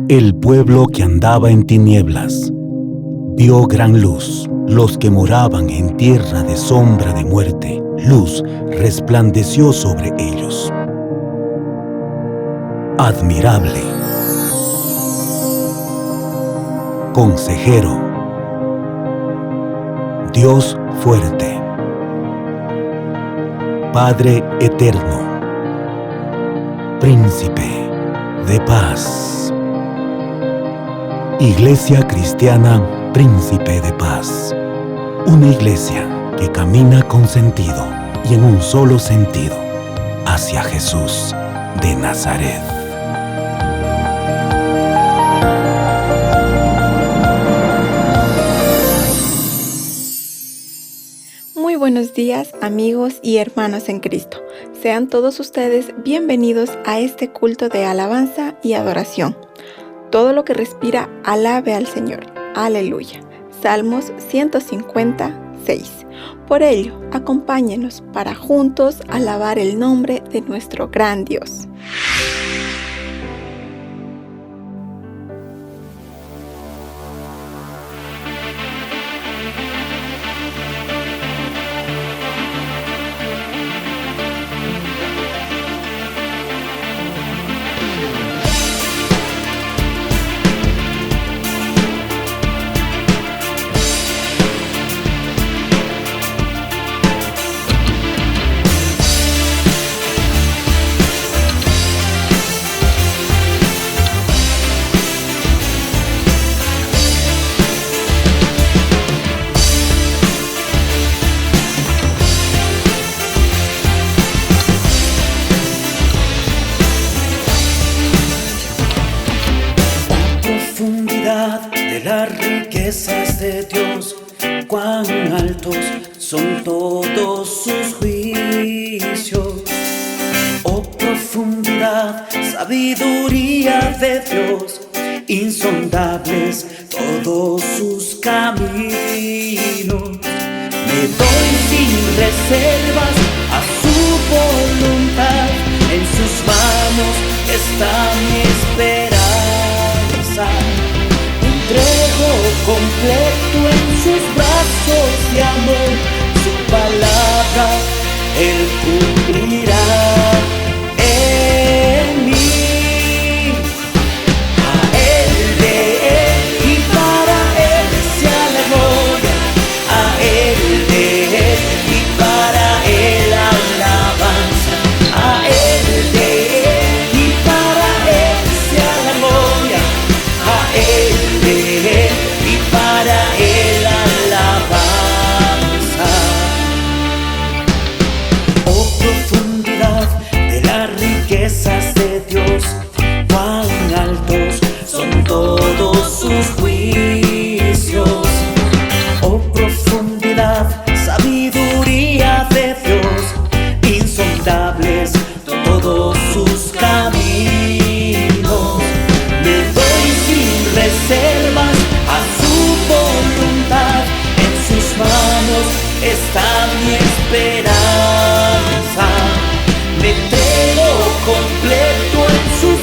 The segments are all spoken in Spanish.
El pueblo que andaba en tinieblas vio gran luz. Los que moraban en tierra de sombra de muerte, luz resplandeció sobre ellos. Admirable, consejero, Dios fuerte, Padre eterno, Príncipe de paz. Iglesia Cristiana Príncipe de Paz. Una iglesia que camina con sentido y en un solo sentido hacia Jesús de Nazaret. Muy buenos días, amigos y hermanos en Cristo. Sean todos ustedes bienvenidos a este culto de alabanza y adoración. Todo lo que respira, alabe al Señor. Aleluya. Salmos 156. Por ello, acompáñenos para juntos alabar el nombre de nuestro gran Dios. De las riquezas de Dios, cuán altos son todos sus juicios. Oh profundidad, sabiduría de Dios, insondables todos sus caminos. Me doy sin reservas a su voluntad, en sus manos está mi esperanza. Entrego completo en sus brazos de amor, su palabra Él cumplirá en mí. A Él, de Él y para Él sea la gloria. A Él, de Él y para Él alabanza. A Él, de Él y para Él sea la gloria. A Él, y para Él alabanza. Oh profundidad de las riquezas de Dios, cuán altos son todos sus juicios. Oh profundidad, sabiduría de Dios, insondables todos sus caminos. Me doy sin reservas a su voluntad, en sus manos está mi esperanza. Me entrego completo en sus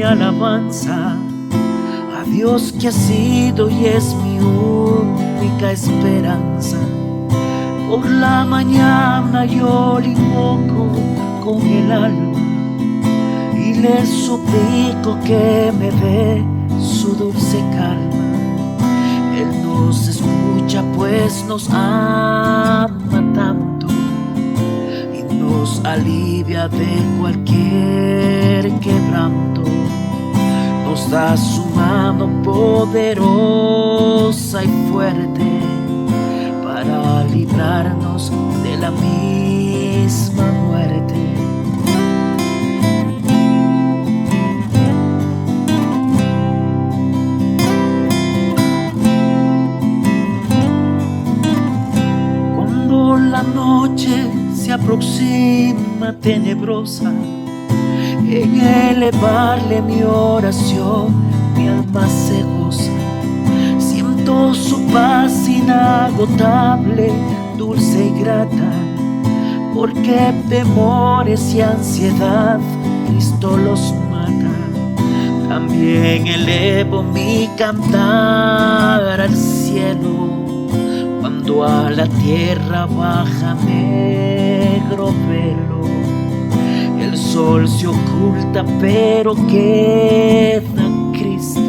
alabanza a Dios que ha sido y es mi única esperanza. Por la mañana yo le invoco con el alma y le suplico que me dé su dulce calma. Él nos escucha pues nos ama tanto y nos alivia de cualquier quebranto. Nos da su mano poderosa y fuerte para librarnos de la misma muerte. Cuando la noche se aproxima tenebrosa, en elevarle mi oración, mi alma se goza. Siento su paz inagotable, dulce y grata, porque temores y ansiedad Cristo los mata. También elevo mi cantar al cielo, cuando a la tierra baja negro velo. El sol se oculta pero queda Cristo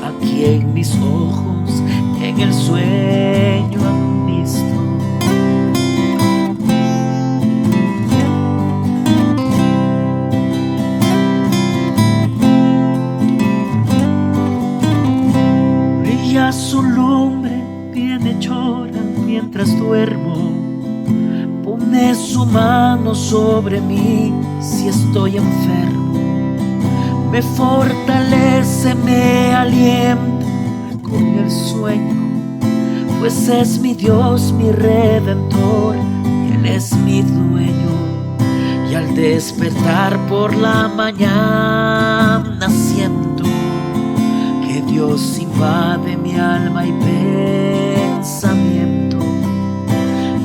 aquí en mis ojos, en el sueño han visto. Brilla su lumbre, viene llora mientras duermo. Pone su mano sobre mí si estoy enfermo. Me fortalece, me alienta con el sueño, pues es mi Dios, mi Redentor, y Él es mi dueño. Y al despertar por la mañana siento que Dios invade mi alma y pensamiento.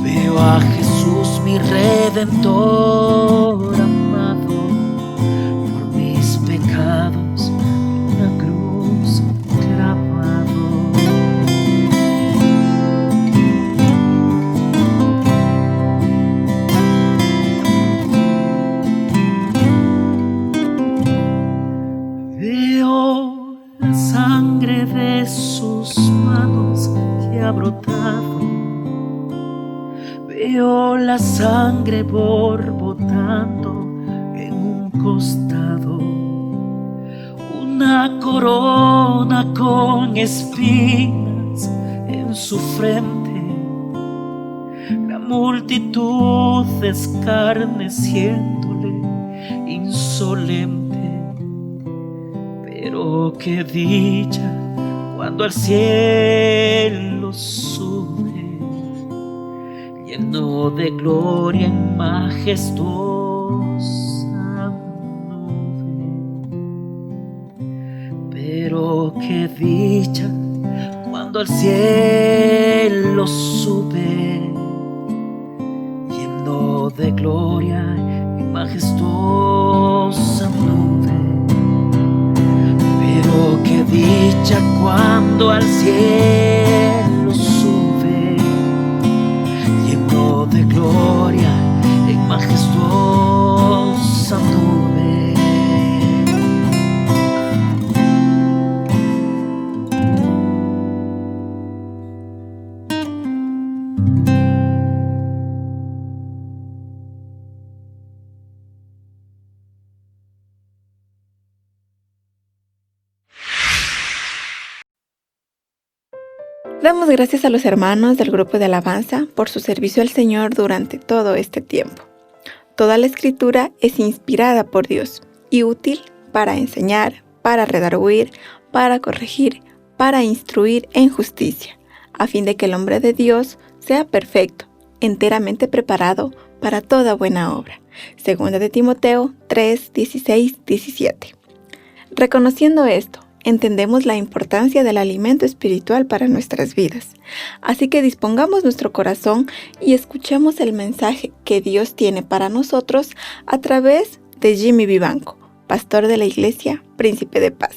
Veo a Jesús, mi Redentor amado, por mis pecados en una cruz clavado. Veo la sangre de sus manos que ha brotado. Veo la sangre borbotando en un costado, una corona con espinas en su frente. La multitud escarneciéndole insolente. Pero qué dicha cuando al cielo sube, lleno de gloria en majestuosa nube. Pero qué dicha cuando al cielo sube, lleno de gloria en majestuosa nube. Pero qué dicha cuando al cielo sube, lleno de gloria en majestuosa nube. Damos gracias a los hermanos del grupo de alabanza por su servicio al Señor durante todo este tiempo. Toda la escritura es inspirada por Dios y útil para enseñar, para redarguir, para corregir, para instruir en justicia, a fin de que el hombre de Dios sea perfecto, enteramente preparado para toda buena obra. Segunda de Timoteo 3, 16, 17. Reconociendo esto, entendemos la importancia del alimento espiritual para nuestras vidas. Así que dispongamos nuestro corazón y escuchemos el mensaje que Dios tiene para nosotros a través de Jimmy Vivanco, pastor de la Iglesia Príncipe de Paz.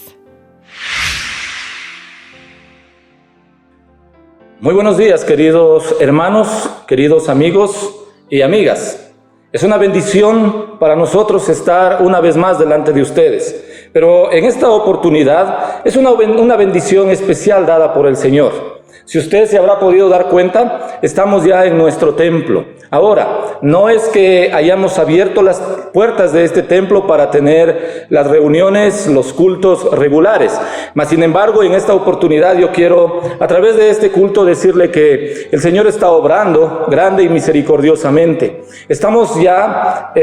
Muy buenos días, queridos hermanos, queridos amigos y amigas. Es una bendición para nosotros estar una vez más delante de ustedes, pero en esta oportunidad es una bendición especial dada por el Señor. Si usted se habrá podido dar cuenta, estamos ya en nuestro templo. Ahora, no es que hayamos abierto las puertas de este templo para tener las reuniones, los cultos regulares, mas sin embargo, en esta oportunidad yo quiero, a través de este culto, decirle que el Señor está obrando grande y misericordiosamente. Estamos ya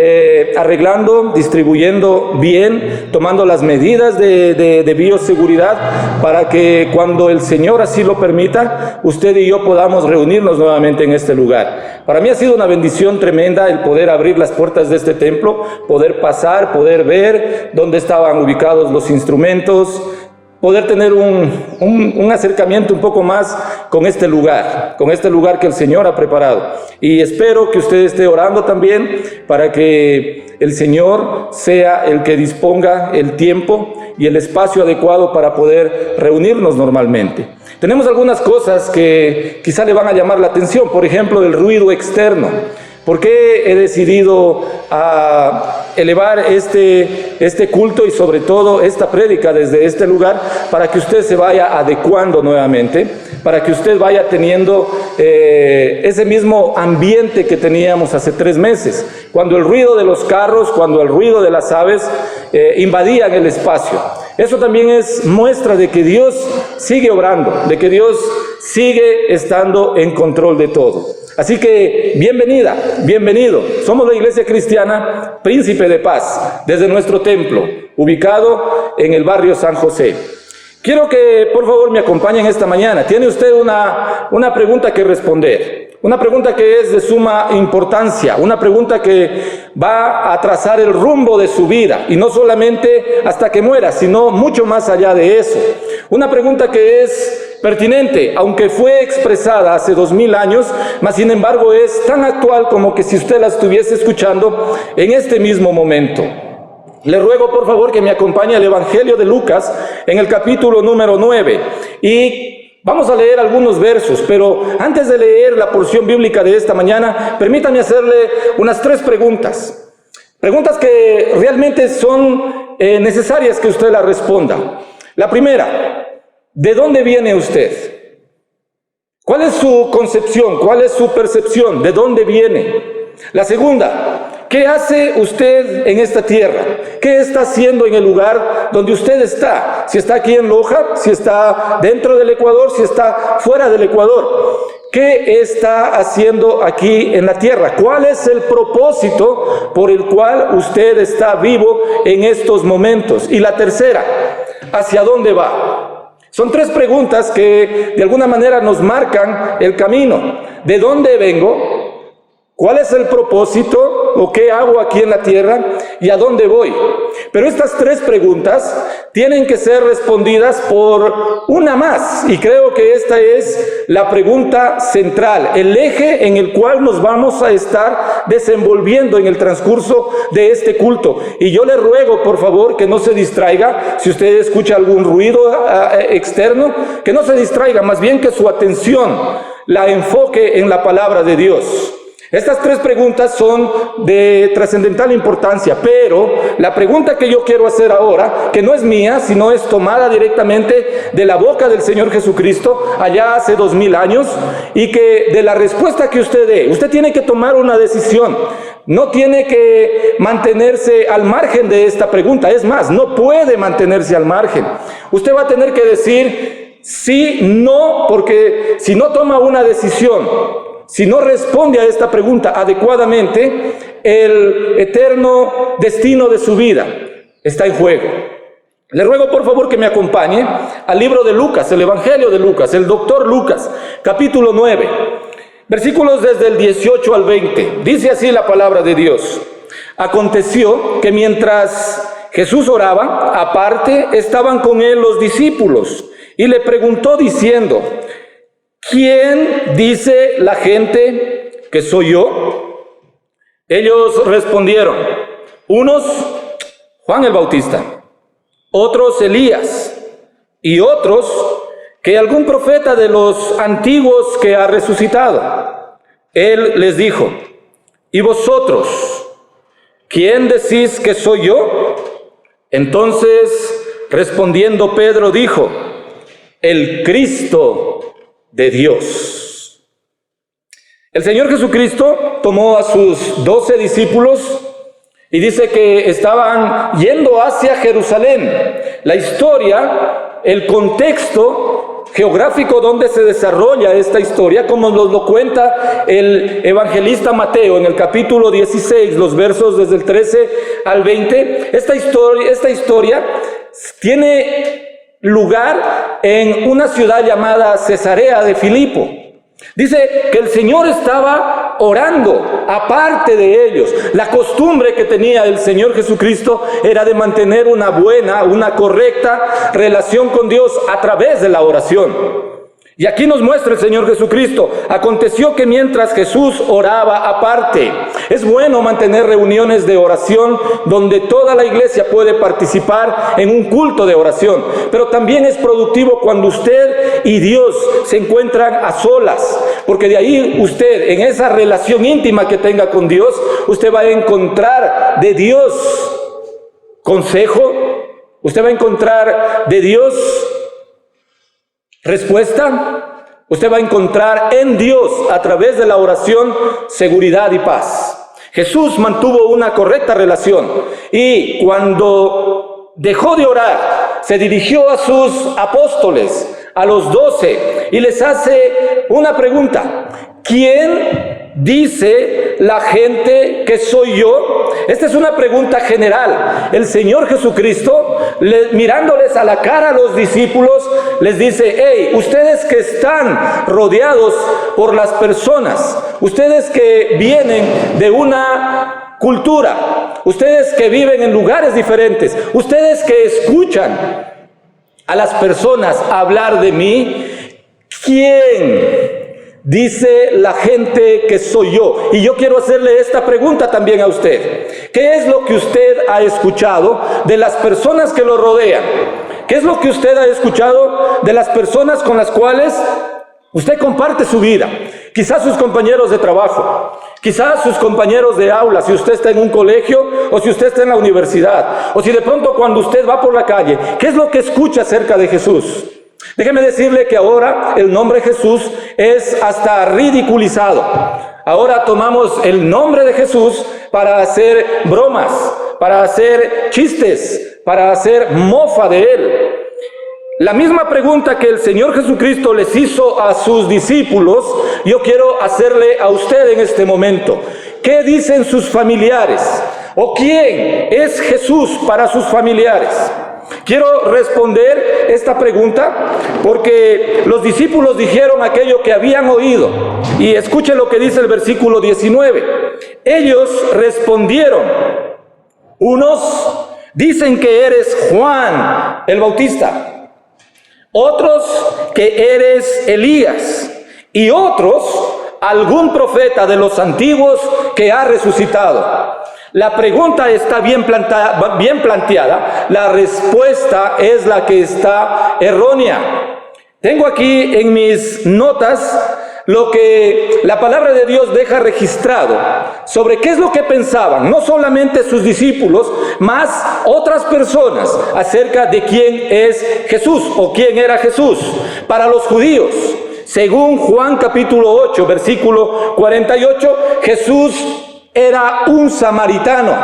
arreglando, distribuyendo bien, tomando las medidas de bioseguridad para que cuando el Señor así lo permita, usted y yo podamos reunirnos nuevamente en este lugar. Para mí ha sido una bendición tremenda el poder abrir las puertas de este templo, poder pasar, poder ver dónde estaban ubicados los instrumentos, poder tener un acercamiento un poco más con este lugar que el Señor ha preparado. Y espero que usted esté orando también para que el Señor sea el que disponga el tiempo y el espacio adecuado para poder reunirnos normalmente. Tenemos algunas cosas que quizá le van a llamar la atención, por ejemplo, el ruido externo. ¿Por qué he decidido elevar este culto y sobre todo esta prédica desde este lugar? Para que usted se vaya adecuando nuevamente, para que usted vaya teniendo ese mismo ambiente que teníamos hace 3 meses, cuando el ruido de los carros, cuando el ruido de las aves invadían el espacio. Eso también es muestra de que Dios sigue obrando, de que Dios sigue estando en control de todo. Así que bienvenida, bienvenido. Somos la Iglesia Cristiana Príncipe de Paz, desde nuestro templo, ubicado en el barrio San José. Quiero que por favor me acompañen esta mañana. Tiene usted una pregunta que responder. Una pregunta que es de suma importancia, una pregunta que va a trazar el rumbo de su vida, y no solamente hasta que muera, sino mucho más allá de eso. Una pregunta que es pertinente, aunque fue expresada hace 2000 años, mas sin embargo es tan actual como que si usted la estuviese escuchando en este mismo momento. Le ruego por favor que me acompañe al Evangelio de Lucas en el capítulo número 9 y vamos a leer algunos versos, pero antes de leer la porción bíblica de esta mañana, permítame hacerle unas 3 preguntas. Preguntas que realmente son necesarias que usted las responda. La primera, ¿de dónde viene usted? ¿Cuál es su concepción? ¿Cuál es su percepción? ¿De dónde viene? La segunda, ¿qué hace usted en esta tierra? ¿Qué está haciendo en el lugar donde usted está? Si está aquí en Loja, si está dentro del Ecuador, si está fuera del Ecuador. ¿Qué está haciendo aquí en la tierra? ¿Cuál es el propósito por el cual usted está vivo en estos momentos? Y la tercera, ¿hacia dónde va? Son 3 preguntas que de alguna manera nos marcan el camino. ¿De dónde vengo? ¿Cuál es el propósito o qué hago aquí en la tierra y a dónde voy? Pero estas 3 preguntas tienen que ser respondidas por una más, y creo que esta es la pregunta central, el eje en el cual nos vamos a estar desenvolviendo en el transcurso de este culto. Y yo le ruego por favor que no se distraiga, si usted escucha algún ruido externo, que no se distraiga, más bien que su atención la enfoque en la palabra de Dios. Estas 3 preguntas son de trascendental importancia, pero la pregunta que yo quiero hacer ahora, que no es mía, sino es tomada directamente de la boca del Señor Jesucristo, allá hace 2000 años, y que de la respuesta que usted dé, usted tiene que tomar una decisión. No tiene que mantenerse al margen de esta pregunta, es más, no puede mantenerse al margen. Usted va a tener que decir sí, no, porque si no toma una decisión, si no responde a esta pregunta adecuadamente, el eterno destino de su vida está en juego. Le ruego por favor que me acompañe al libro de Lucas, el Evangelio de Lucas, el doctor Lucas, capítulo 9, versículos desde el 18 al 20. Dice así la palabra de Dios. Aconteció que mientras Jesús oraba, aparte estaban con él los discípulos, y le preguntó diciendo: ¿quién dice la gente que soy yo? Ellos respondieron, unos Juan el Bautista, otros Elías y otros que algún profeta de los antiguos que ha resucitado. Él les dijo: ¿y vosotros, quién decís que soy yo? Entonces, respondiendo Pedro, dijo: el Cristo de Dios. El Señor Jesucristo tomó a sus 12 discípulos y dice que estaban yendo hacia Jerusalén. La historia, el contexto geográfico donde se desarrolla esta historia, como nos lo cuenta el evangelista Mateo en el capítulo 16, los versos desde el 13 al 20, esta historia tiene lugar en una ciudad llamada Cesarea de Filipo. Dice que el Señor estaba orando aparte de ellos. La costumbre que tenía el Señor Jesucristo era de mantener una buena, una correcta relación con Dios a través de la oración. Y aquí nos muestra el Señor Jesucristo: aconteció que mientras Jesús oraba aparte. Es bueno mantener reuniones de oración donde toda la iglesia puede participar en un culto de oración, pero también es productivo cuando usted y Dios se encuentran a solas, porque de ahí usted, en esa relación íntima que tenga con Dios, usted va a encontrar de Dios consejo, usted va a encontrar de Dios respuesta, usted va a encontrar en Dios, a través de la oración, seguridad y paz. Jesús mantuvo una correcta relación y cuando dejó de orar, se dirigió a sus apóstoles, a los 12, y les hace una pregunta: ¿quién dice la gente que soy yo? Esta es una pregunta general. El Señor Jesucristo, mirándoles a la cara a los discípulos, les dice: hey, ustedes que están rodeados por las personas, ustedes que vienen de una cultura, ustedes que viven en lugares diferentes, ustedes que escuchan a las personas hablar de mí, ¿quién dice la gente que soy yo? Y yo quiero hacerle esta pregunta también a usted. ¿Qué es lo que usted ha escuchado de las personas que lo rodean? ¿Qué es lo que usted ha escuchado de las personas con las cuales usted comparte su vida? Quizás sus compañeros de trabajo, quizás sus compañeros de aula, si usted está en un colegio o si usted está en la universidad, o si de pronto cuando usted va por la calle, ¿qué es lo que escucha acerca de Jesús? Déjeme decirle que ahora el nombre Jesús es hasta ridiculizado. Ahora tomamos el nombre de Jesús para hacer bromas, para hacer chistes, para hacer mofa de él. La misma pregunta que el Señor Jesucristo les hizo a sus discípulos, yo quiero hacerle a usted en este momento. ¿Qué dicen sus familiares? ¿O quién es Jesús para sus familiares? Quiero responder esta pregunta porque los discípulos dijeron aquello que habían oído. Y escuche lo que dice el versículo 19. Ellos respondieron: unos dicen que eres Juan el Bautista, otros que eres Elías, y otros algún profeta de los antiguos que ha resucitado. La pregunta está bien planteada, la respuesta es la que está errónea. Tengo aquí en mis notas lo que la palabra de Dios deja registrado sobre qué es lo que pensaban, no solamente sus discípulos, más otras personas acerca de quién es Jesús o quién era Jesús. Para los judíos, según Juan capítulo 8, versículo 48, Jesús era un samaritano.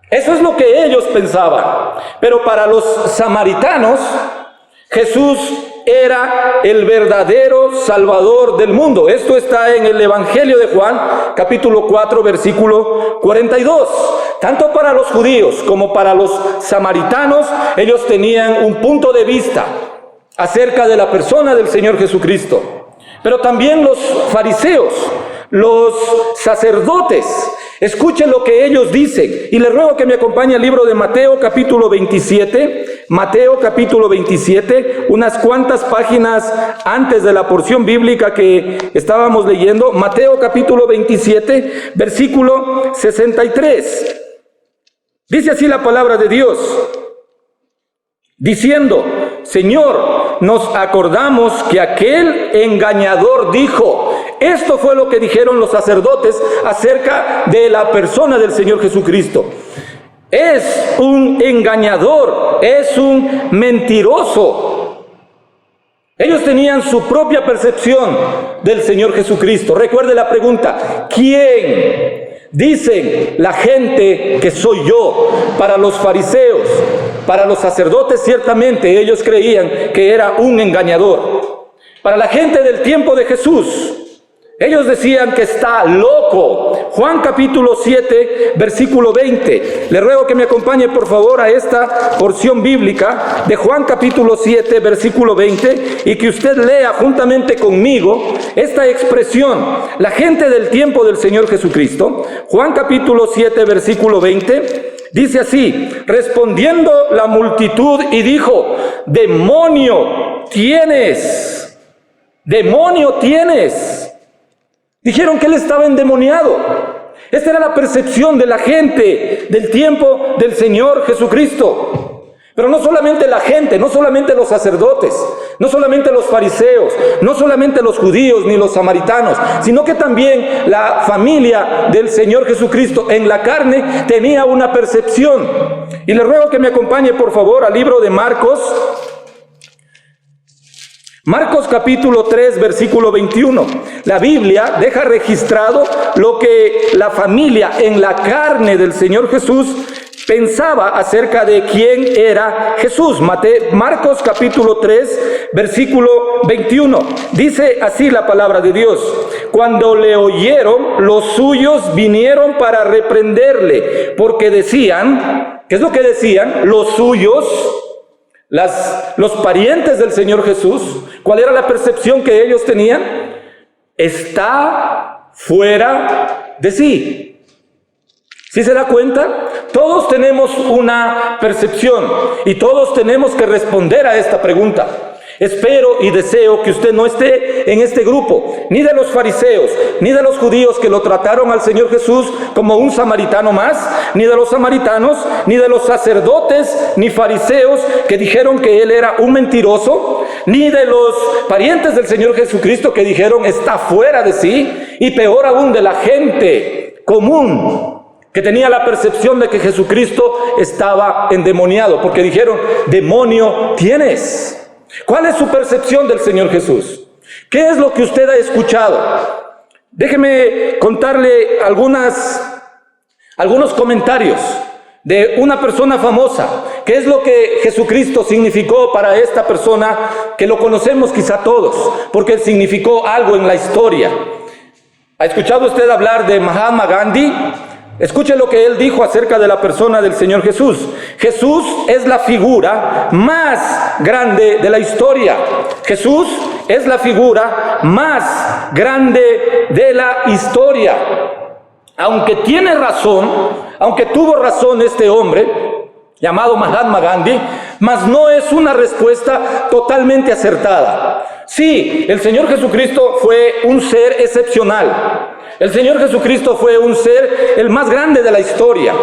Eso es lo que ellos pensaban. Pero para los samaritanos, Jesús era el verdadero Salvador del mundo. Esto está en el Evangelio de Juan, capítulo 4, versículo 42. Tanto para los judíos como para los samaritanos, ellos tenían un punto de vista acerca de la persona del Señor Jesucristo. Pero también los fariseos, los sacerdotes, escuchen lo que ellos dicen. Y les ruego que me acompañe al libro de Mateo capítulo 27. Mateo capítulo 27, unas cuantas páginas antes de la porción bíblica que estábamos leyendo. Mateo capítulo 27, versículo 63. Dice así la palabra de Dios, diciendo: Señor, nos acordamos que aquel engañador dijo. Esto fue lo que dijeron los sacerdotes acerca de la persona del Señor Jesucristo. Es un engañador, es un mentiroso. Ellos tenían su propia percepción del Señor Jesucristo. Recuerde la pregunta: ¿quién dicen la gente que soy yo? Para los fariseos, para los sacerdotes, ciertamente ellos creían que era un engañador. Para la gente del tiempo de Jesús, ellos decían que está loco. Juan capítulo 7, versículo 20. Le ruego que me acompañe por favor a esta porción bíblica de Juan capítulo 7, versículo 20, y que usted lea juntamente conmigo esta expresión. La gente del tiempo del Señor Jesucristo, Juan capítulo 7, versículo 20, dice así: respondiendo la multitud y dijo: demonio tienes, demonio tienes. Dijeron que él estaba endemoniado. Esta era la percepción de la gente del tiempo del Señor Jesucristo. Pero no solamente la gente, no solamente los sacerdotes, no solamente los fariseos, no solamente los judíos ni los samaritanos, sino que también la familia del Señor Jesucristo en la carne tenía una percepción. Y le ruego que me acompañe por favor al libro de Marcos. Marcos capítulo 3, versículo 21. La Biblia deja registrado lo que la familia en la carne del Señor Jesús pensaba acerca de quién era Jesús. Marcos capítulo 3, versículo 21. Dice así la palabra de Dios: cuando le oyeron, los suyos vinieron para reprenderle, porque decían, ¿qué es lo que decían? Los suyos, los parientes del Señor Jesús, ¿cuál era la percepción que ellos tenían? Está fuera de sí. ¿Sí se da cuenta? Todos tenemos una percepción y todos tenemos que responder a esta pregunta. Espero y deseo que usted no esté en este grupo, ni de los fariseos, ni de los judíos que lo trataron al Señor Jesús como un samaritano más, ni de los samaritanos, ni de los sacerdotes, ni fariseos que dijeron que él era un mentiroso, ni de los parientes del Señor Jesucristo que dijeron está fuera de sí, y peor aún de la gente común que tenía la percepción de que Jesucristo estaba endemoniado, porque dijeron: demonio tienes. ¿Cuál es su percepción del Señor Jesús? ¿Qué es lo que usted ha escuchado? Déjeme contarle algunos comentarios de una persona famosa. ¿Qué es lo que Jesucristo significó para esta persona que lo conocemos quizá todos? Porque él significó algo en la historia. ¿Ha escuchado usted hablar de Mahatma Gandhi? Escuche lo que él dijo acerca de la persona del Señor Jesús. Jesús es la figura más grande de la historia. Jesús es la figura más grande de la historia. Aunque tiene razón, aunque tuvo razón este hombre llamado Mahatma Gandhi, mas no es una respuesta totalmente acertada. Sí, el Señor Jesucristo fue un ser excepcional. El Señor Jesucristo fue un ser el más grande de la historia.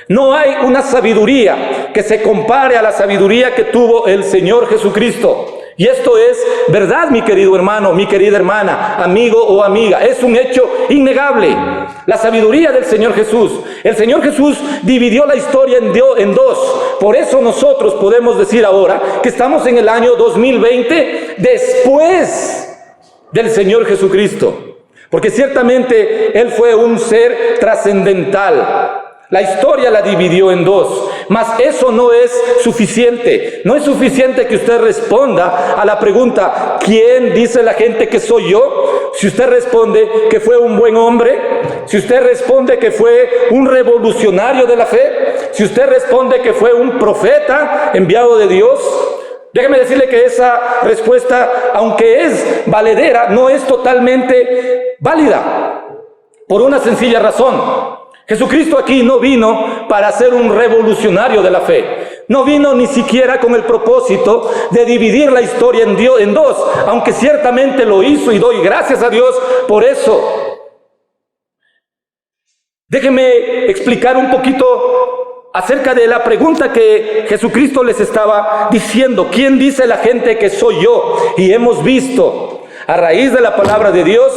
No hay una sabiduría que se compare a la sabiduría que tuvo el Señor Jesucristo. Y esto es verdad, mi querido hermano, mi querida hermana, amigo o amiga. Es un hecho innegable. La sabiduría del Señor Jesús. El Señor Jesús dividió la historia en dos. Por eso nosotros podemos decir ahora que estamos en el año 2020 después del Señor Jesucristo. Porque ciertamente Él fue un ser trascendental. La historia la dividió en dos, mas eso no es suficiente. No es suficiente que usted responda a la pregunta: ¿quién dice la gente que soy yo? Si usted responde que fue un buen hombre, si usted responde que fue un revolucionario de la fe, si usted responde que fue un profeta enviado de Dios, déjeme decirle que esa respuesta, aunque es valedera, no es totalmente válida, por una sencilla razón. Jesucristo aquí no vino para ser un revolucionario de la fe. No vino ni siquiera con el propósito de dividir la historia en dos, aunque ciertamente lo hizo y doy gracias a Dios por eso. Déjeme explicar un poquito acerca de la pregunta que Jesucristo les estaba diciendo: ¿quién dice la gente que soy yo? Y hemos visto, a raíz de la palabra de Dios,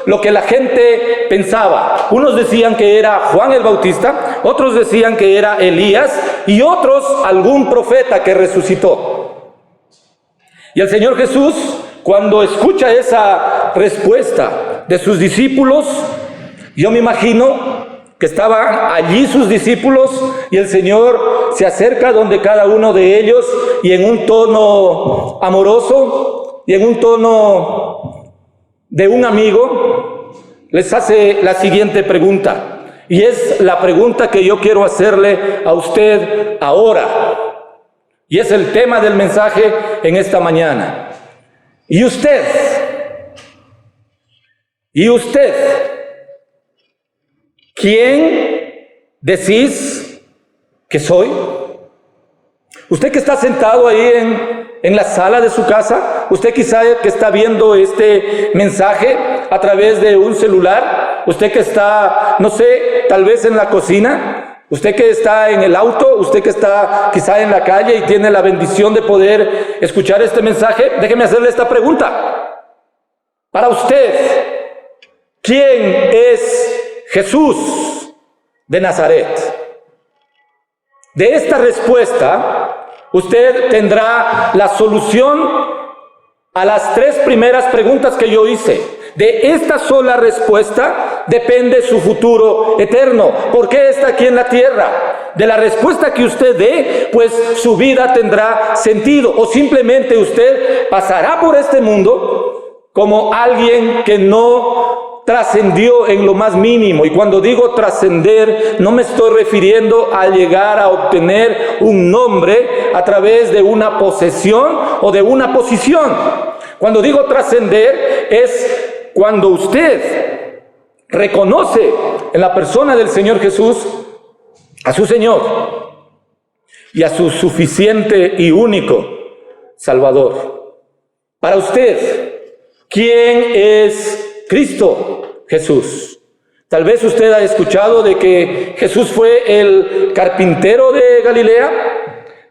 lo que la gente pensaba. Unos decían que era Juan el Bautista, otros decían que era Elías, y otros algún profeta que resucitó. Y el Señor Jesús, cuando escucha esa respuesta de sus discípulos, yo me imagino que estaban allí sus discípulos y el Señor se acerca donde cada uno de ellos y en un tono amoroso y en un tono de un amigo les hace la siguiente pregunta, y es la pregunta que yo quiero hacerle a usted ahora, y es el tema del mensaje en esta mañana. ¿Y usted? ¿Quién decís que soy? Usted que está sentado ahí en la sala de su casa, usted quizá que está viendo este mensaje a través de un celular, usted que está, no sé, tal vez en la cocina, usted que está en el auto, usted que está quizá en la calle y tiene la bendición de poder escuchar este mensaje, déjeme hacerle esta pregunta. Para usted, ¿quién es Jesús de Nazaret? De esta respuesta, usted tendrá la solución a las tres primeras preguntas que yo hice. De esta sola respuesta depende su futuro eterno. ¿Por qué está aquí en la tierra? De la respuesta que usted dé, pues su vida tendrá sentido. O simplemente usted pasará por este mundo como alguien que no trascendió en lo más mínimo. Y cuando digo trascender, no me estoy refiriendo a llegar a obtener un nombre a través de una posesión o de una posición. Cuando digo trascender es cuando usted reconoce en la persona del Señor Jesús a su Señor y a su suficiente y único Salvador. Para usted, ¿quién es Cristo Jesús? Tal vez usted ha escuchado de que Jesús fue el carpintero de Galilea.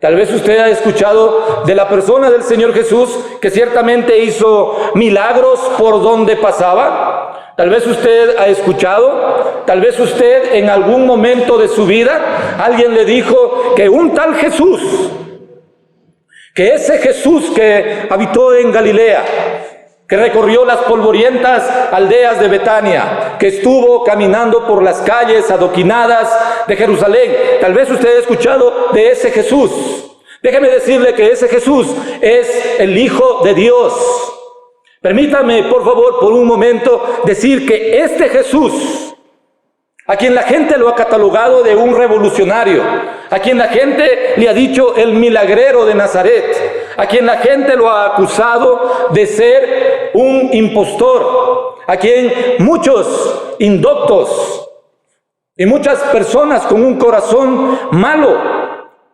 Tal vez usted ha escuchado de la persona del Señor Jesús que ciertamente hizo milagros por donde pasaba. Tal vez usted ha escuchado, tal vez usted en algún momento de su vida, alguien le dijo que un tal Jesús, que ese Jesús que habitó en Galilea, que recorrió las polvorientas aldeas de Betania, que estuvo caminando por las calles adoquinadas de Jerusalén. Tal vez usted ha escuchado de ese Jesús. Déjeme decirle que ese Jesús es el Hijo de Dios. Permítame, por favor, por un momento, decir que este Jesús, a quien la gente lo ha catalogado de un revolucionario, a quien la gente le ha dicho el milagrero de Nazaret, a quien la gente lo ha acusado de ser un impostor, a quien muchos indoctos y muchas personas con un corazón malo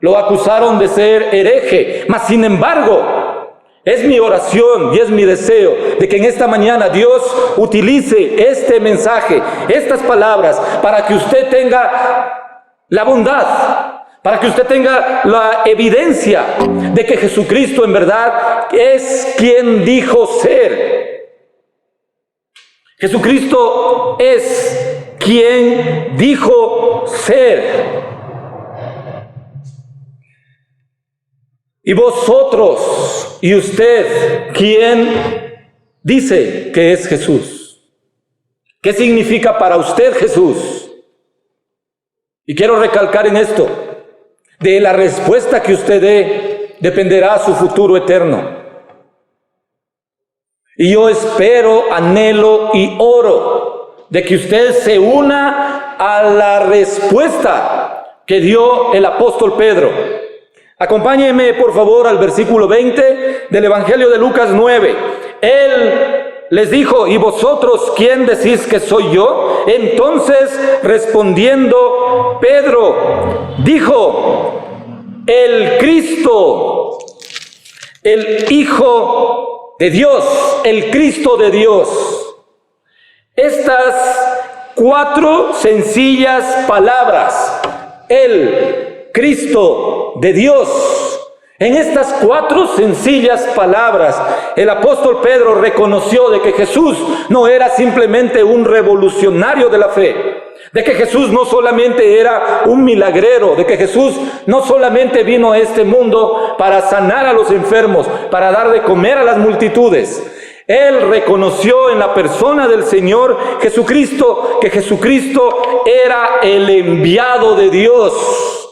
lo acusaron de ser hereje. Mas sin embargo, es mi oración y es mi deseo de que en esta mañana Dios utilice este mensaje, estas palabras, para que usted tenga la bondad, para que usted tenga la evidencia de que Jesucristo en verdad es quien dijo ser. Jesucristo es quien dijo ser. Y vosotros y usted, ¿quién dice que es Jesús? ¿Qué significa para usted Jesús? Y quiero recalcar en esto: de la respuesta que usted dé dependerá su futuro eterno. Y yo espero, anhelo y oro de que usted se una a la respuesta que dio el apóstol Pedro. Acompáñenme, por favor, al versículo 20 del Evangelio de Lucas 9. Él les dijo: ¿y vosotros quién decís que soy yo? Entonces, respondiendo Pedro, dijo: el Cristo, el Hijo de Dios, el Cristo de Dios. Estas 4 sencillas palabras: el Cristo de Dios. En estas 4 sencillas palabras, el apóstol Pedro reconoció de que Jesús no era simplemente un revolucionario de la fe, de que Jesús no solamente era un milagrero, de que Jesús no solamente vino a este mundo para sanar a los enfermos, para dar de comer a las multitudes. Él reconoció en la persona del Señor Jesucristo que Jesucristo era el enviado de Dios,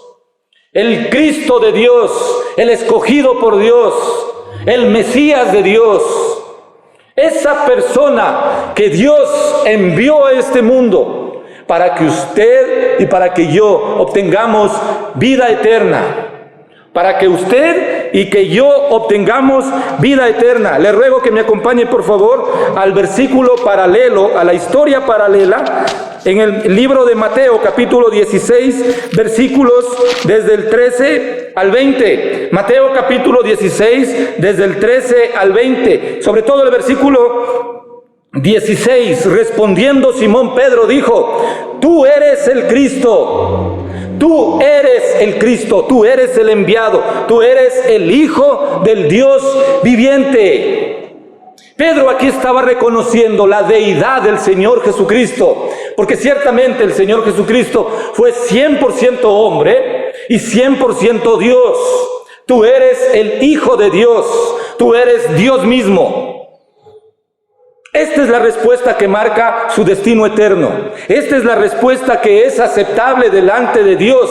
el Cristo de Dios, el escogido por Dios, el Mesías de Dios. Esa persona que Dios envió a este mundo para que usted y para que yo obtengamos vida eterna. Para que usted y que yo obtengamos vida eterna. Le ruego que me acompañe por favor al versículo paralelo, a la historia paralela, en el libro de Mateo capítulo 16, versículos desde el 13 al 20. Mateo capítulo 16, desde el 13 al 20. Sobre todo el versículo 16, respondiendo Simón Pedro dijo: tú eres el Cristo. Tú eres el Cristo, tú eres el enviado, tú eres el Hijo del Dios viviente. Pedro aquí estaba reconociendo la deidad del Señor Jesucristo, porque ciertamente el Señor Jesucristo fue 100% hombre y 100% Dios. Tú eres el Hijo de Dios, tú eres Dios mismo. Esta es la respuesta que marca su destino eterno. Esta es la respuesta que es aceptable delante de Dios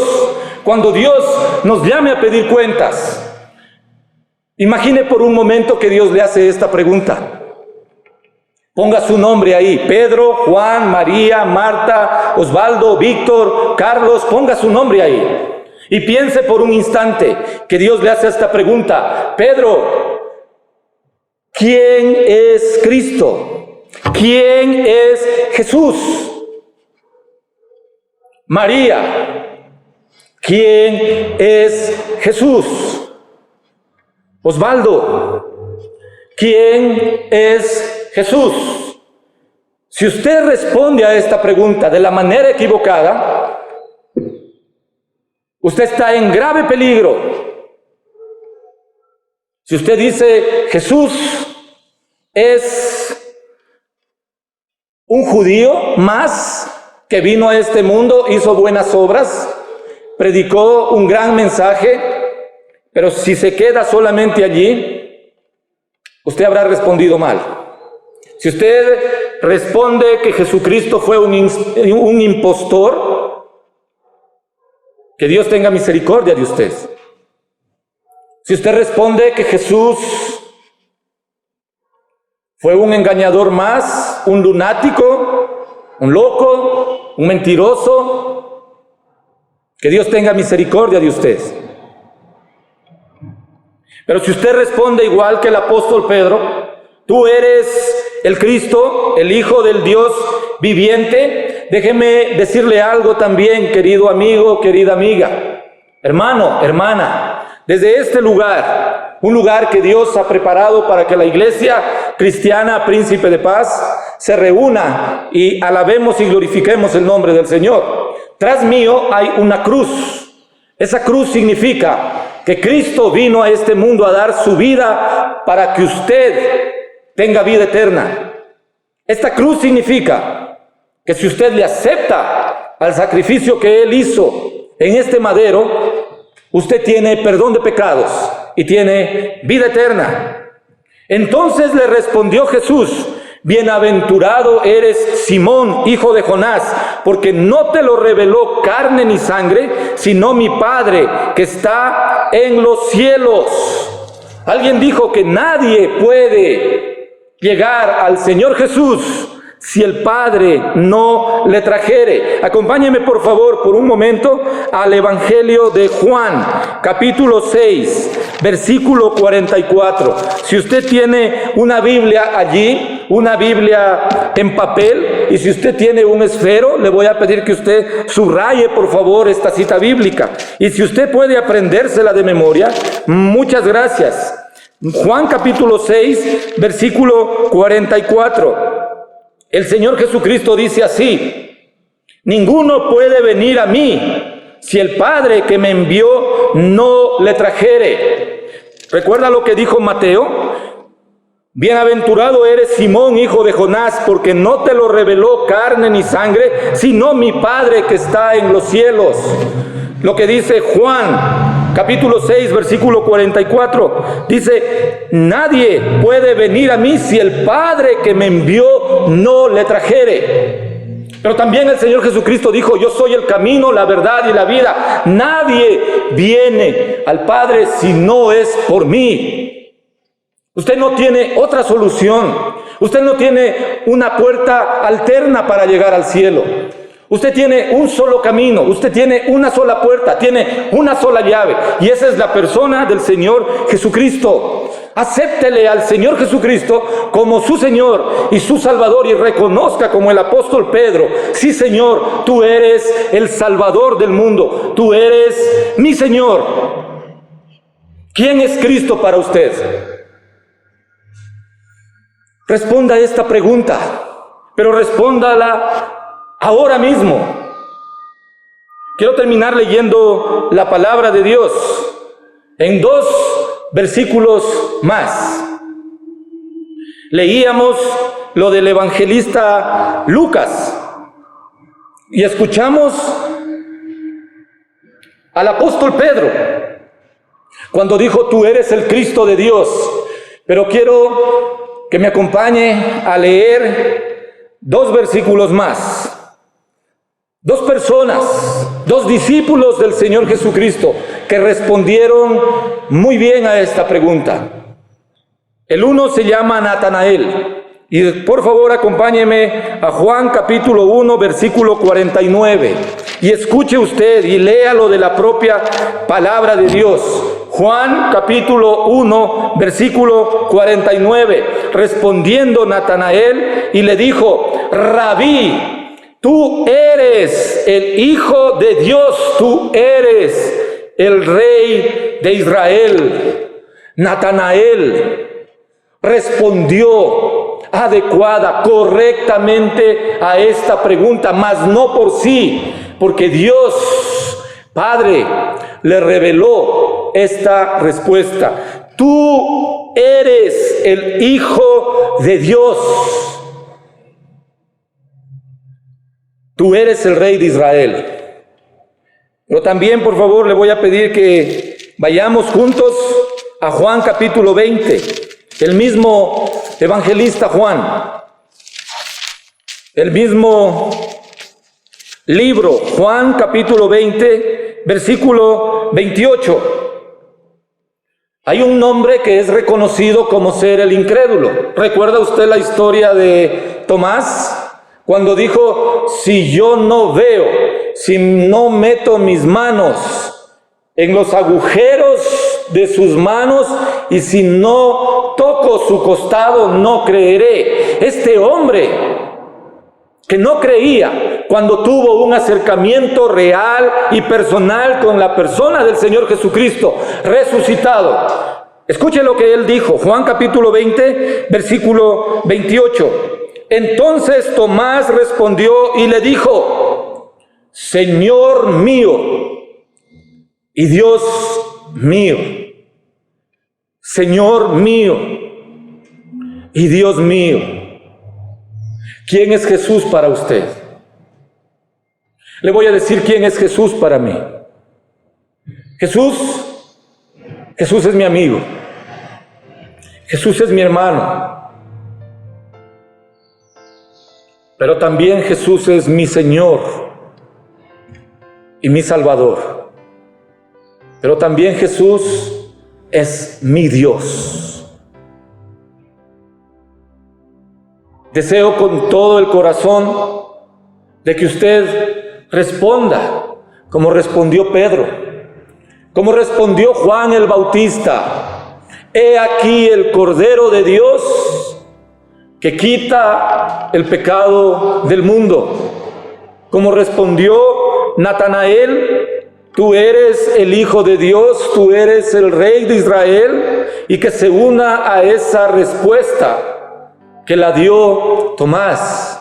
cuando Dios nos llame a pedir cuentas. Imagine por un momento que Dios le hace esta pregunta. Ponga su nombre ahí: Pedro, Juan, María, Marta, Osvaldo, Víctor, Carlos. Ponga su nombre ahí. Y piense por un instante que Dios le hace esta pregunta: Pedro, ¿quién es Cristo? ¿Quién es Jesús? María, ¿quién es Jesús? Osvaldo, ¿quién es Jesús? Si usted responde a esta pregunta de la manera equivocada, usted está en grave peligro. Si usted dice Jesús es un judío más que vino a este mundo, hizo buenas obras, predicó un gran mensaje, pero si se queda solamente allí, usted habrá respondido mal. Si usted responde que Jesucristo fue un impostor, que Dios tenga misericordia de usted. Si usted responde que Jesús fue un engañador más, un lunático, un loco, un mentiroso, que Dios tenga misericordia de usted. Pero si usted responde igual que el apóstol Pedro: tú eres el Cristo, el Hijo del Dios viviente, déjeme decirle algo también, querido amigo, querida amiga, hermano, hermana, desde este lugar, un lugar que Dios ha preparado para que la iglesia cristiana Príncipe de Paz se reúna y alabemos y glorifiquemos el nombre del Señor. Tras mío hay una cruz. Esa cruz significa que Cristo vino a este mundo a dar su vida para que usted tenga vida eterna. Esta cruz significa que si usted le acepta al sacrificio que Él hizo en este madero, usted tiene perdón de pecados y tiene vida eterna. Entonces le respondió Jesús: bienaventurado eres Simón, hijo de Jonás, porque no te lo reveló carne ni sangre, sino mi Padre que está en los cielos. Alguien dijo que nadie puede llegar al Señor Jesús si el Padre no le trajere. Acompáñeme por favor por un momento al Evangelio de Juan, capítulo 6, versículo 44. Si usted tiene una Biblia allí, una Biblia en papel, y si usted tiene un esfero, le voy a pedir que usted subraye por favor esta cita bíblica. Y si usted puede aprendérsela de memoria, muchas gracias. Juan capítulo 6, versículo 44. El Señor Jesucristo dice así: ninguno puede venir a mí si el Padre que me envió no le trajere. ¿Recuerda lo que dijo Mateo? Bienaventurado eres, Simón, hijo de Jonás, porque no te lo reveló carne ni sangre, sino mi Padre que está en los cielos. Lo que dice Juan, capítulo 6, versículo 44, dice, nadie puede venir a mí si el Padre que me envió no le trajere. Pero también el Señor Jesucristo dijo, yo soy el camino, la verdad y la vida. Nadie viene al Padre si no es por mí. Usted no tiene otra solución. Usted no tiene una puerta alterna para llegar al cielo. Usted tiene un solo camino, usted tiene una sola puerta, tiene una sola llave, y esa es la persona del Señor Jesucristo. Acéptele al Señor Jesucristo como su Señor y su Salvador, y reconozca como el apóstol Pedro, sí Señor, tú eres el Salvador del mundo, tú eres mi Señor. ¿Quién es Cristo para usted? Responda esta pregunta, pero respóndala ahora mismo. Quiero terminar leyendo la palabra de Dios en 2 versículos más. Leíamos lo del evangelista Lucas y escuchamos al apóstol Pedro cuando dijo, tú eres el Cristo de Dios. Pero quiero que me acompañe a leer 2 versículos más. 2 personas, 2 discípulos del Señor Jesucristo que respondieron muy bien a esta pregunta. El uno se llama Natanael. Y por favor acompáñeme a Juan capítulo 1 versículo 49. Y escuche usted y léalo de la propia palabra de Dios. Juan capítulo 1 versículo 49. Respondiendo Natanael y le dijo, Rabí, tú eres el Hijo de Dios, tú eres el Rey de Israel. Natanael respondió adecuada, correctamente a esta pregunta, mas no por sí, porque Dios Padre le reveló esta respuesta. Tú eres el Hijo de Dios. Tú eres el Rey de Israel. Pero también, por favor, le voy a pedir que vayamos juntos a Juan capítulo 20. El mismo evangelista Juan, el mismo libro, Juan capítulo 20, versículo 28. Hay un nombre que es reconocido como ser el incrédulo. ¿Recuerda usted la historia de Tomás? Cuando dijo, si yo no veo, si no meto mis manos en los agujeros de sus manos y si no toco su costado, no creeré. Este hombre que no creía cuando tuvo un acercamiento real y personal con la persona del Señor Jesucristo resucitado. Escuche lo que él dijo, Juan capítulo 20, versículo 28. Entonces Tomás respondió y le dijo, Señor mío y Dios mío. Señor mío y Dios mío. ¿Quién es Jesús para usted? Le voy a decir quién es Jesús para mí. Jesús es mi amigo. Jesús es mi hermano. Pero también Jesús es mi Señor y mi Salvador. Pero también Jesús es mi Dios. Deseo con todo el corazón de que usted responda como respondió Pedro, como respondió Juan el Bautista. He aquí el Cordero de Dios que quita el pecado del mundo. Como respondió Natanael, tú eres el Hijo de Dios, tú eres el Rey de Israel, y que se una a esa respuesta que la dio Tomás,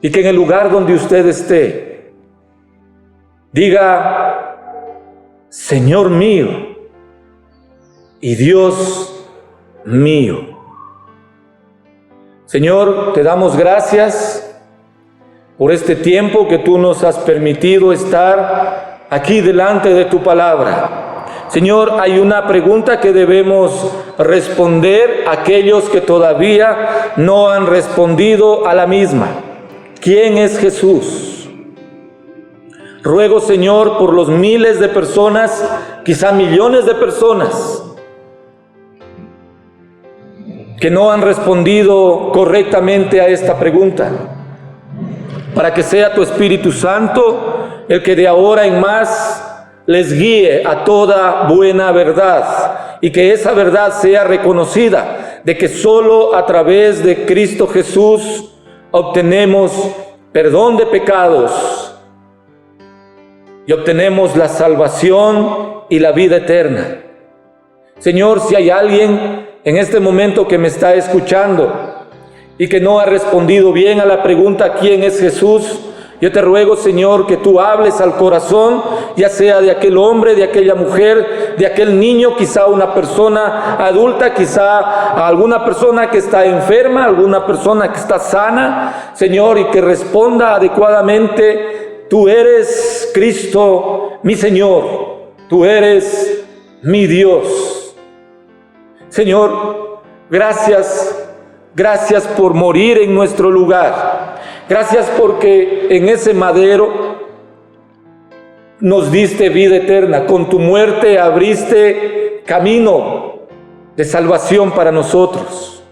y que en el lugar donde usted esté, diga: Señor mío y Dios mío. Señor, te damos gracias por este tiempo que tú nos has permitido estar aquí delante de tu palabra. Señor, hay una pregunta que debemos responder a aquellos que todavía no han respondido a la misma. ¿Quién es Jesús? Ruego, Señor, por los miles de personas, quizá millones de personas, que no han respondido correctamente a esta pregunta, para que sea tu Espíritu Santo el que de ahora en más les guíe a toda buena verdad, y que esa verdad sea reconocida, de que solo a través de Cristo Jesús obtenemos perdón de pecados y obtenemos la salvación y la vida eterna. Señor, si hay alguien en este momento que me está escuchando y que no ha respondido bien a la pregunta ¿quién es Jesús?, yo te ruego, Señor, que tú hables al corazón, ya sea de aquel hombre, de aquella mujer, de aquel niño, quizá una persona adulta, quizá alguna persona que está enferma, alguna persona que está sana, Señor, y que responda adecuadamente: tú eres Cristo, mi Señor, tú eres mi Dios. Señor, gracias por morir en nuestro lugar. Gracias porque en ese madero nos diste vida eterna. Con tu muerte abriste camino de salvación para nosotros.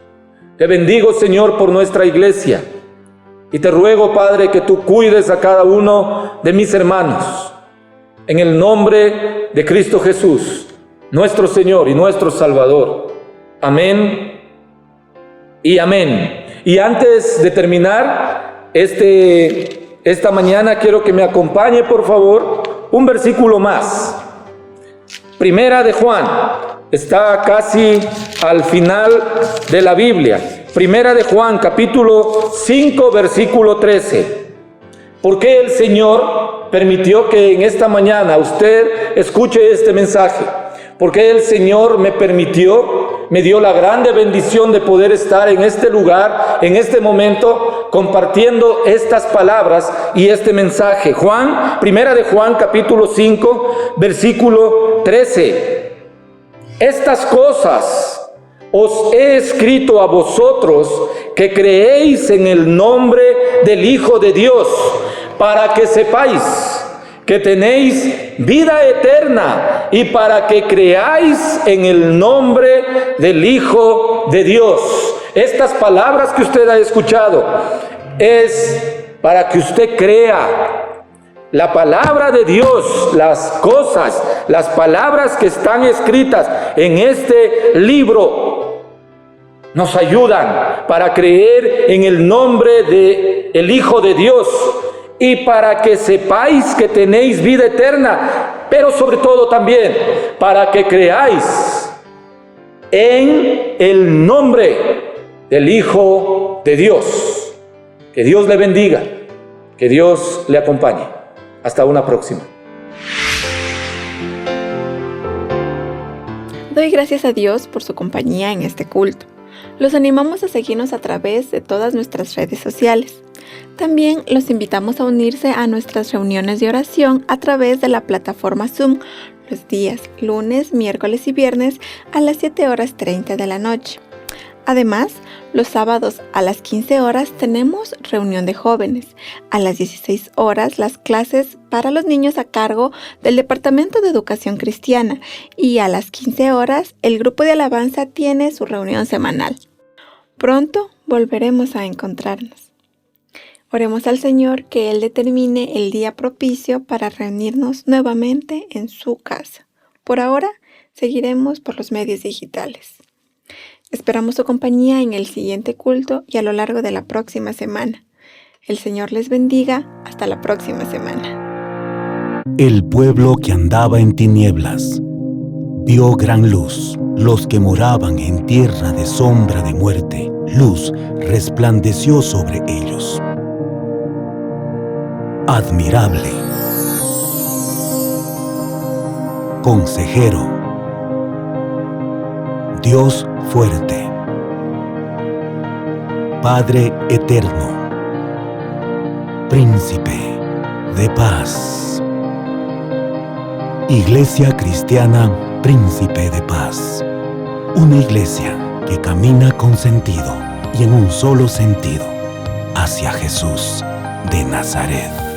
Te bendigo, Señor, por nuestra iglesia. Y te ruego, Padre, que tú cuides a cada uno de mis hermanos. En el nombre de Cristo Jesús, nuestro Señor y nuestro Salvador. Amén y amén. Y antes de terminar esta mañana, quiero que me acompañe, por favor, un versículo más. Primera de Juan, está casi al final de la Biblia. Primera de Juan, capítulo 5, versículo 13. ¿Por qué el Señor permitió que en esta mañana usted escuche este mensaje? Porque el Señor me dio la grande bendición de poder estar en este lugar, en este momento, compartiendo estas palabras y este mensaje. Primera de Juan, capítulo 5, versículo 13. Estas cosas os he escrito a vosotros que creéis en el nombre del Hijo de Dios, para que sepáis que tenéis vida eterna y para que creáis en el nombre del Hijo de Dios. Estas palabras que usted ha escuchado es para que usted crea la palabra de Dios, las cosas, las palabras que están escritas en este libro nos ayudan para creer en el nombre del Hijo de Dios. Y para que sepáis que tenéis vida eterna, pero sobre todo también para que creáis en el nombre del Hijo de Dios. Que Dios le bendiga, que Dios le acompañe. Hasta una próxima. Doy gracias a Dios por su compañía en este culto. Los animamos a seguirnos a través de todas nuestras redes sociales. También los invitamos a unirse a nuestras reuniones de oración a través de la plataforma Zoom los días lunes, miércoles y viernes a las 7:30 de la noche. Además, los sábados a las 15 horas tenemos reunión de jóvenes. A las 16 horas las clases para los niños a cargo del Departamento de Educación Cristiana. Y a las 15 horas el grupo de alabanza tiene su reunión semanal. Pronto volveremos a encontrarnos. Oremos al Señor que Él determine el día propicio para reunirnos nuevamente en su casa. Por ahora, seguiremos por los medios digitales. Esperamos su compañía en el siguiente culto y a lo largo de la próxima semana. El Señor les bendiga. Hasta la próxima semana. El pueblo que andaba en tinieblas vio gran luz. Los que moraban en tierra de sombra de muerte, luz resplandeció sobre ellos. Admirable, Consejero, Dios fuerte, Padre eterno, Príncipe de paz. Iglesia Cristiana Príncipe de Paz. Una iglesia que camina con sentido y en un solo sentido hacia Jesús de Nazaret.